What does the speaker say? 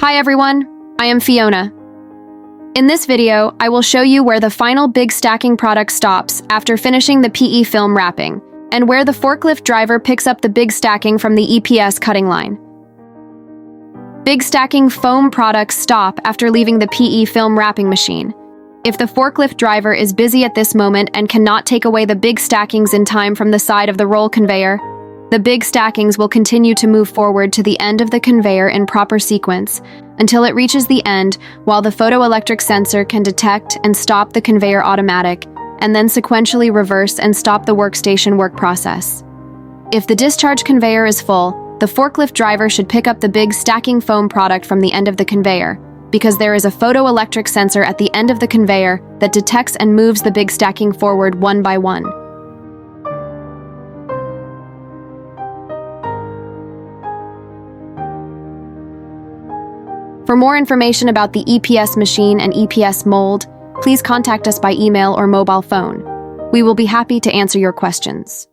Hi everyone, I am Fiona. In this video, I will show you where the final big stacking product stops after finishing the PE film wrapping, and where the forklift driver picks up the big stacking from the EPS cutting line. Big stacking foam products stop after leaving the PE film wrapping machine. If the forklift driver is busy at this moment and cannot take away the big stackings in time from the side of the roll conveyor, the big stackings will continue to move forward to the end of the conveyor in proper sequence until it reaches the end, while the photoelectric sensor can detect and stop the conveyor automatic, and then sequentially reverse and stop the workstation work process. If the discharge conveyor is full, the forklift driver should pick up the big stacking foam product from the end of the conveyor, because there is a photoelectric sensor at the end of the conveyor that detects and moves the big stacking forward one by one. For more information about the EPS machine and EPS mold, please contact us by email or mobile phone. We will be happy to answer your questions.